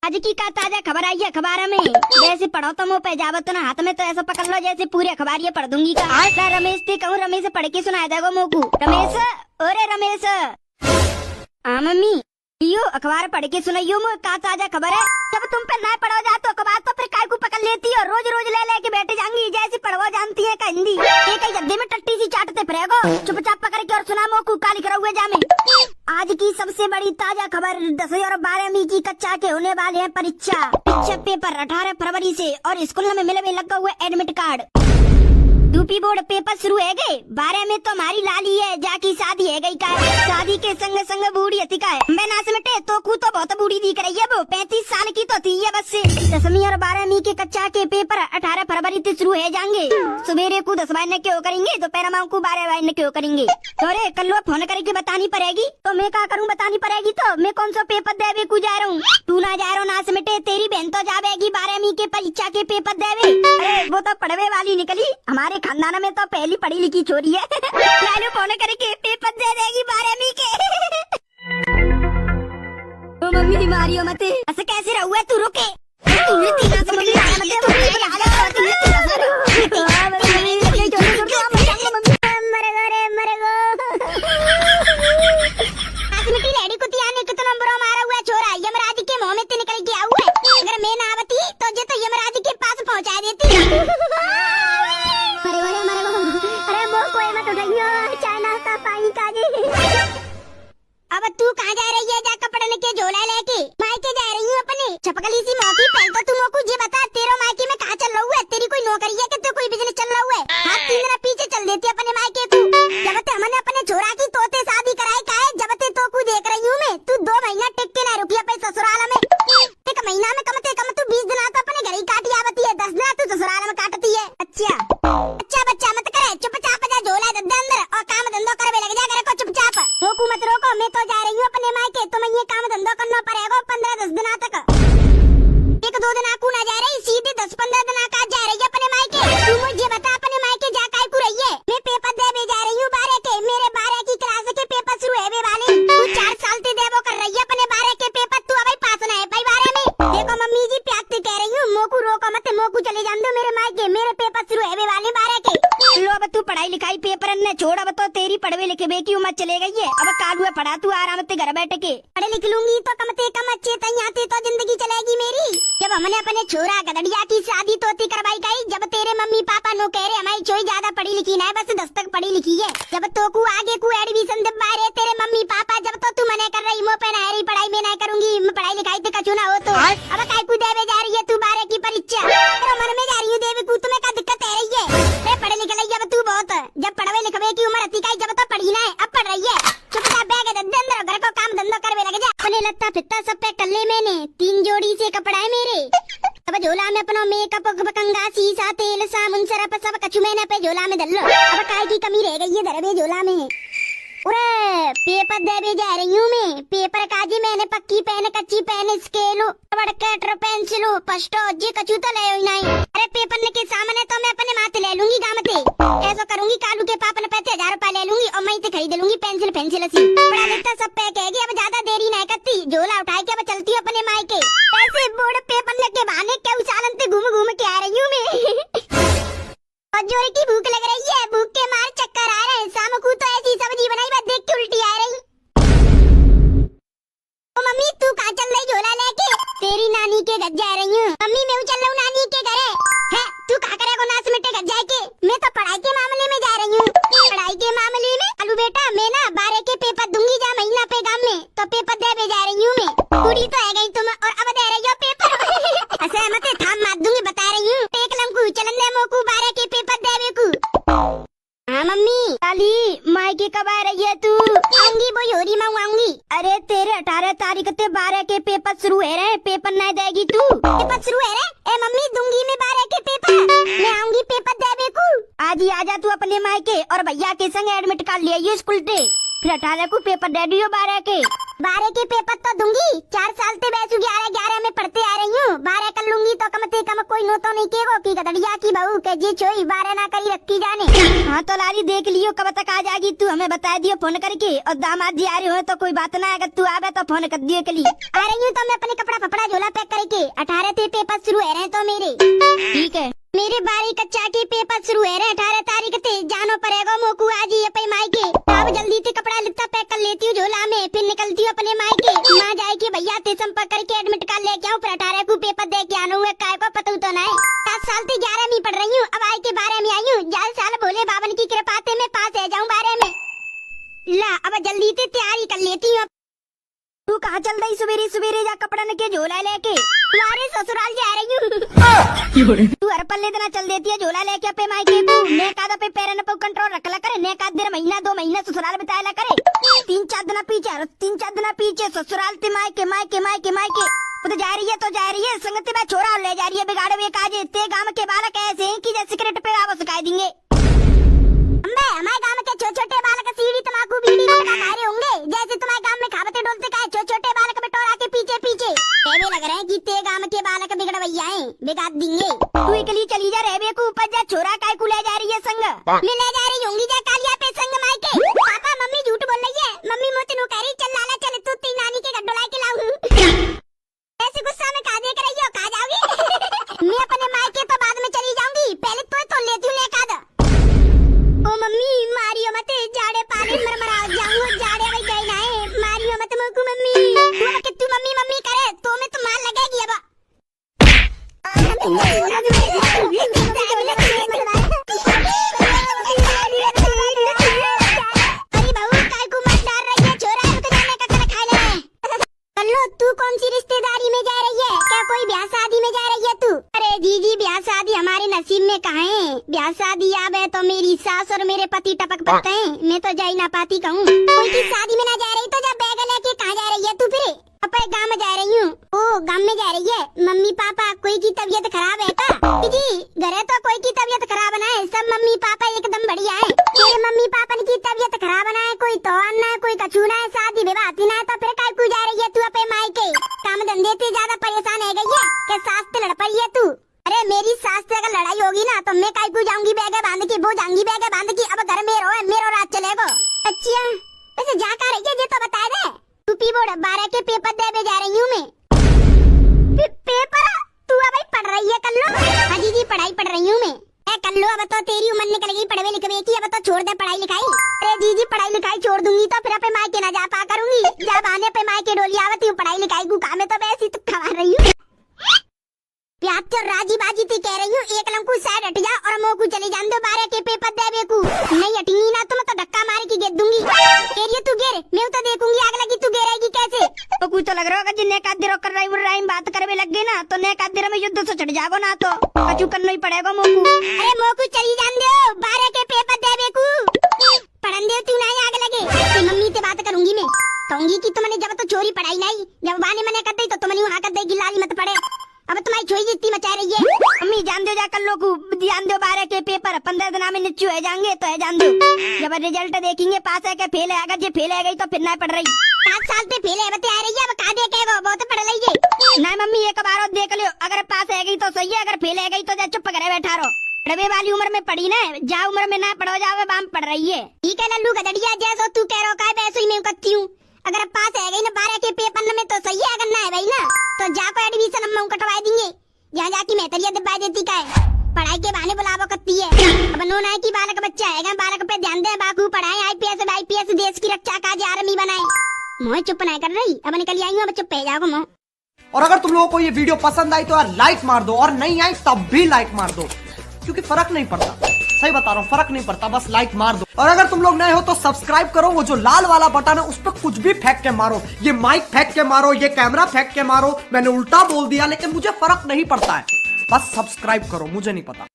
आज की का ताजा खबर आई है अखबार में। जैसे पढ़ो तो मुँह पे जावत ना हाथ में तो ऐसा पकड़ लो जैसे पूरे अखबार ये पढ़ दूंगी का। रमेश थे कहूँ रमेश पढ़ के सुनाया देगो मोकू। रमेश ओरे रमेश। हाँ मम्मी यो अखबार पढ़ के सुनाइयो मुझे का ताजा खबर है। जब तुम पे ना पढ़ो जा तो अखबार तो फिर काय को पकड़ लेती है। रोज रोज ले लेके बैठे जाएंगी जैसी पढ़वा जानती है का हिंदी। एक गद्दे में टट्टी सी चाटते फिरेगो। चुपचाप पकड़ के और सुना मोकू काली करा हुए जामे। आज की सबसे बड़ी ताजा खबर 10वीं और 12वीं की कक्षा के होने वाले हैं परीक्षा पेपर 18 फरवरी से और स्कूल में मिले लगा हुआ admit card. UP board paper शुरू है गए। 12 में तो हमारी लाली है जाकी शादी है गई का। शादी के संग संग बूढ़ी अति का है। मैं नाच मिटे तो कू तो बहुत बूढ़ी दिख रही है वो 35 साल की तो थी है बस से। 10वीं और 12वीं के कक्षा के पेपर 18 फरवरी से शुरू है जाएंगे। सवेरे को 10 बजे क्यों करेंगे दोपहर माँ को 12 बजे क्यों करेंगे। अरे कल फोन करके बतानी पड़ेगी तो मैं क्या करूँ बतानी पड़ेगी तो मैं कौन सा पेपर देवे को जा रहा हूँ। तू ना जा रहा नाच मिटे तेरी बहन तो जावेगी 12वीं के परीक्षा के पेपर देवे। अरे वो तो पढ़वे वाली निकली हमारे खानदान में तो पहली पढ़ी लिखी छोरी है। लालू फोन करके पेपर दे देगी 12वीं के। तो मम्मी बीमारी हो मत ऐसे कैसे रहुए तू रुके। यमराज के मुंह में निकल गया हुआ है। अगर मैं ना आवती तो जे तो यमराज के पास पहुंचा देती। अब तू कहाँ जा रही है? जा कपड़े लेके झोला लेके मायके जा रही हूँ अपने छपकली सी मौकी। पहले तो तू मोकू ये बता तेरे मायके में कहाँ चल रहा है? तेरी कोई नौकरी है कि तू कोई बिजनेस चल रहा है? हाथ 3 दिन पीछे चल देती अपने मायके तू। जब ते हमने अपने छोरा की तोते शादी कराई का है जब ते तो को देख रही हूँ मैं। तू 2 महीना टिक के ना रुकी पे ससुराल में। 1 महीना में कम से कम तू 20 दिन तो अपने घर ही काटी आवती है। 10 दिन तू ससुराल में काटती है। अच्छा बच्चा मत करे चुपचाप जा झोला दे अंदर और काम धंधो करवे लग जा करे को चुपचाप। रोकू मत रोको मैं तो जा रही हूँ अपने मायके। तुम्हें ये काम धंधो करना पड़ेगा 15-10 दिन तक। 1-2 दिन आकू ना जा रही सीधे 10-15 दिन का जा रही है अपने मायके। तू मुझे बता अपने मायके जा काय को रही है? मैं पेपर दे जा रही हूँ 12 के। मेरे 12 की क्लास के पेपर शुरू है वाले। तू 4 साल से देवो कर रही है अपने 12 के पेपर। तू अभी पास ना है भाई 12 में। देखो मम्मी जी प्यार से कह रही हूँ मोकू रोको मत। मोकू चले जान दो मेरे मायके। मेरे पेपर शुरू है वाले 12 के। लो अब तू पढ़ाई लिखाई पेपर न छोड़। अब तो तेरी पढ़वे लिखे की उम्र चले गई है। अब काल हुए पढ़ा तू आराम से घर बैठ के पढ़े लिख लूंगी तो कम से कम अच्छे तैयार तो जिंदगी चलेगी मेरी। जब हमने अपने छोरा गदड़िया की शादी तोती करवाई गई जब तेरे मम्मी पापा नो कह रहे हमारी छोरी ज्यादा पढ़ी लिखी ना है बस 10 तक पढ़ी लिखी है। जब तो को आगे को एडमिशन दिलवा रहे तेरे मम्मी पापा जब तो तू मने कर रही मुँह पे ना रही पढ़ाई में ना करूंगी मैं पढ़ाई लिखाई तो कछु ना हो तो। अब काय को देवे जा रही है तू 12 की परीक्षा? मन में जा रही हूँ देवी को तुम्हें क्या दिक्कत है रही है? पढ़े लिख रही है अब तू बहुत। जब पढ़वे लिखवे की उम्र अति का जब तो पढ़ी ना है अब पढ़ रही है। चुपचाप बैग अंदर घर को काम धंधो करवे लग जा। अपने लगता फित्ता सब पे कल्ले मैंने 3 जोड़ी से कपड़ा है मेरे। अब झोला में अपना मेकअप कंगा शीशा तेल साबुन सरफ सब कछु मैंने पे झोला में डल लो। अब काय की कमी रह गई है धरवे झोला में। अरे पेपर देवे जा रही हूँ मैं। पेपर काजी मैंने पक्की पेन कच्ची पेन स्केल रबड़ कटर पेंसिल पस्टो जी कछु तो ले नहीं। अरे पेपर के सामने तो मैं अपने माथे ले लूंगी गामते। ऐसा करूंगी कालू के पापा ने 1000 रुपए ले लूंगी और मैं खरीद लूंगी पेंसिल पढ़ा लिखता सब पे कहेगी। अब ज्यादा देरी नहीं करती झोला उठाई के अब चलती हूँ अपने मायके। ऐसे बोर्ड पेपर लेके बहाने क्या सालन से घूम घूम के आ रही हूँ मैं। और जोर की भूख लग रही है। भूख के मार चक्कर आ रहे हैं। शाम को तो ऐसी सब्जी बनाई बस देख के उल्टी आ रही। ओ मम्मी तू कहाँ चल रही झोला लेके? तेरी नानी के घर जा रही हूँ। मम्मी मैं चल रहा हूँ नानी के घर है। तू कहाँ करेगा नाच मिटे घर जाके? मैं तो पढ़ाई के मामले में जा रही हूँ। पढ़ाई के मामले में अलू बेटा मैं ना 12 के पेपर दूंगी जा महीना पे गाँव में तो पेपर दे जा रही हूँ मैं। पूरी तो है गई तुम और अब दे रही हो पेपर। ऐसे मत थाम मार दूंगी बता रही हूँ। टेकलम को चलन दे मोकू 12 के पेपर देवे को। हाँ मम्मी काली मायके कब आ रही है तू? आऊंगी वो योरी मैं आऊंगी। अरे तेरे 18 तारीख से 12 के पेपर शुरू है रहे। पेपर नहीं देगी तू? पेपर शुरू है रहे? ए मम्मी दूंगी मैं 12 के पेपर। मैं आऊंगी पेपर देवे को। आज ही आजा तू अपने मायके और भैया के संग एडमिट कार्ड ले आइए स्कूल से। फिर 18 को पेपर दे दियो 12 के पेपर तो दूंगी। 4 साल से बैसू 11 में पढ़ते आ रही हूँ। 12 कर लूंगी तो कम से कम कोई नो तो नहीं के वो की गदड़िया की बहू के जी चोई बारे ना करी रखी जाने। हाँ तो लाली देख लियो कब तक आ जाएगी तू, हमें बता दियो फोन करके। और दामाद जी आ रहे हो तो कोई बात ना, अगर तू आवे तो फोन कर दियो के लिए। आ रही हूँ तो मैं अपने कपड़ा फपड़ा झोला पैक करके 18 से पेपर शुरू है रहे तो मेरे। ठीक है मेरे 12 कच्चा के पेपर शुरू है रहे 18 तारीख से जानो पड़ेगा मोकू आज ही अपने मायके। अब जल्दी से कपड़ा लिखता पैक कर लेती हूँ झोला में, फिर निकलती हूँ अपने मायके। माँ जाएगी भैया से संपर्क करके एडमिट कार्ड लेके आऊँ, फिर 18 को पेपर दे के आना हुआ। काय को पता तो नहीं 7 साल से 11 में पढ़ रही हूँ, अब आई के 12 में आई हूँ। 11 साल भोले बाबन की कृपा से मैं पास है जाऊँ 12 में। ला अब जल्दी से तैयारी कर लेती हूँ। तू कहाँ चल रही सवेरे सवेरे, जा कपड़ा के झोला लेके? तुम्हारे ससुराल जा रही हूँ। तू हर पल्ले इतना चल देती है झोला लेके अपने मायके को। ने कादा पे पैर पे कंट्रोल रखला करे, ने का 1.5 2 ससुराल बिताया करे। 3-4 दिन पीछे 3-4 दिन पीछे ससुराल ते मायके मायके मायके मायके। वो तो जा रही है संगति में छोरा ले जा रही है बिगाड़े हुए काजे। ते गांव के बालक ऐसे हैं कि जैसे सिगरेट पे आप सिखा देंगे। हमारे गांव के छोटे छोटे बालक सीढ़ी तमाकू बीड़ी गुटखा खा रहे होंगे, जैसे तुम्हारे गांव में खावते डोलते का छोटे छोटे बालक बिटोरा के पीछे पीछे। ऐसे लग रहे हैं कि ते गांव के बालक बिगड़ भैया हैं, बिगाड़ देंगे। तू एकली चली जा रेबे को ऊपर जा, छोरा काय को ले जा रही है संग? मैं ले जा रही होंगी जा कालिया पे संग मायके। पापा मम्मी झूठ बोल रही है, मम्मी मोती नु कह रही चल लाला चल तू तेरी नानी के गड्ढो लाके लाऊं। ऐसे गुस्सा में कहा देख रही हो, कहा जाओगी? मैं अपने मायके तो बाद में चली जाऊंगी, पहले तो लेती हूँ लेका। ओ मम्मी मारियो मत, जाड़े पानी मरमरा जाऊंगा, जाड़े वही गई ना है, मारियो मत मोकू मम्मी। वो कि तू मम्मी मम्मी करे तो मैं तो मार लगेगी अब। अरे बहू काय को मत डाल रही है, छोरा रुक जाने का कर खा ले। कल्लो तू कौन सी रिश्तेदारी में जा रही है? क्या कोई ब्याह शादी में जा रही है तू? अरे जीजी ब्याह शादी हमारे नसीब में कहाँ है? ब्याह शादी आवे तो मेरी सास और मेरे पति टपक पड़ते हैं, मैं तो जा ही ना पाती कहूँ। कोई की शादी में ना जा रही तो जब बैग लेके कहाँ जा रही है तू? फिर अपने गाँव में जा रही हूँ। ओ गाँव में जा रही है, मम्मी पापा कोई की तबीयत खराब है क्या? जी घरे तो कोई की तबीयत खराब ना है, सब मम्मी पापा एकदम बढ़िया है। मेरे मम्मी पापा की तबीयत खराब ना है, कोई तो ना है, कोई कछू ना है, शादी विवाह ना है, तो फिर काय को जा रही है तू अपने मायके? काम धंधे से ज्यादा परेशान है गई है कि सास से लड़ पड़ी है तू? अरे मेरी सास से अगर लड़ाई होगी ना तो मैं काय को जाऊंगी बैगे बांध के, वो जाऊंगी बैगे बांध के। अब घर में रहो, मेरो रात चलेगा। अच्छा वैसे जा कर रही है ये तो बता दे। तू पी बोर्ड 12 के पेपर दे जा रही हूँ मैं। पेपर तू अब पढ़ रही है कल्लो? हाँ जी पढ़ाई पढ़ रही हूँ मैं। कल्लो अब तो तेरी उम्र निकल गई पढ़वे लिखवे की, अब तो छोड़ दे पढ़ाई लिखाई। अरे जीजी पढ़ाई लिखाई छोड़ दूंगी तो फिर अपने मायके ना जा पा करूंगी, जब आने पे मायके डोली आवती हूँ पढ़ाई लिखाई को काम है तो वैसे ही तो खवा रही हूँ। प्याज तो राजी बाजी थी कह रही हूँ, एक लंकू साइड हट जा और मोकू चली जान दो 12 के पेपर देवे को। नहीं हटेंगी ना तो मैं तो धक्का मार के गिर दूंगी। तेरी तू गिर मैं तो देखूंगी आग लगी तू गिरेगी कैसे? तो कुछ तो लग रहा होगा जिन्हें का देर कर रही बात करवे लग गई ना तो ने का देर में युद्ध से चढ़ जाओ ना तो कचू करना ही पड़ेगा मोकू। अरे मोकू चली जान दो 12 के पेपर देवे को, पढ़न दे तू ना आग लगे। मम्मी से बात करूंगी मैं, कहूंगी कि तुमने जब तो चोरी पढ़ाई नहीं, जब बाने मने कर दी तो तुमने वहाँ कर देगी लाली मत पड़े। अब तुम्हारी छोरी जितनी मचा रही है। मम्मी जान दो जा कर लो को ध्यान दो 12 के पेपर 15 दिन में नीचे है जाएंगे तो है जान दो। जब रिजल्ट देखेंगे पास है क्या फेल है, अगर ये फेल है गई तो फिर ना पढ़ रही। 7 साल पे फेल है बता रही है, अब कहा देखेगा बहुत पढ़ रही है। नहीं मम्मी एक बार और देख लियो, अगर पास है गई तो सही है, अगर फेल है गई तो जा चुप करे बैठा रहो। पढ़वे वाली उम्र में पढ़ी ना, जा उम्र में ना पढ़ो जाओ बाम पढ़ रही है। ठीक है लल्लू गदड़िया जैसो तू कह रहा है वैसे ही मैं करती हूँ। अगर पास है गई ना 12 के पेपर में तो सही है, अगर ना है भाई ना तो जाको एडमिशन हम कटवा देंगे। यहाँ जाके मेहतरिया दबा देती का है, पढ़ाई के बहाने बुलावा करती है। अब नो ना की बालक बच्चा है, बालक पे ध्यान दे, बाकू पढ़ाए IPS देश की रक्षा का आर्मी बनाए। मोह चुप नहीं कर रही, अब निकल आई हूँ, अब चुप जाओ मोह। और अगर तुम लोगों को ये वीडियो पसंद आई तो यार लाइक मार दो, और नहीं आई तब भी लाइक मार दो, क्योंकि फर्क नहीं पड़ता, सही बता रहा हूँ फर्क नहीं पड़ता, बस लाइक मार दो। और अगर तुम लोग नए हो तो सब्सक्राइब करो, वो जो लाल वाला बटन है उस पर कुछ भी फेंक के मारो, ये माइक फेंक के मारो, ये कैमरा फेंक के मारो, मैंने उल्टा बोल दिया लेकिन मुझे फर्क नहीं पड़ता है, बस सब्सक्राइब करो, मुझे नहीं पता।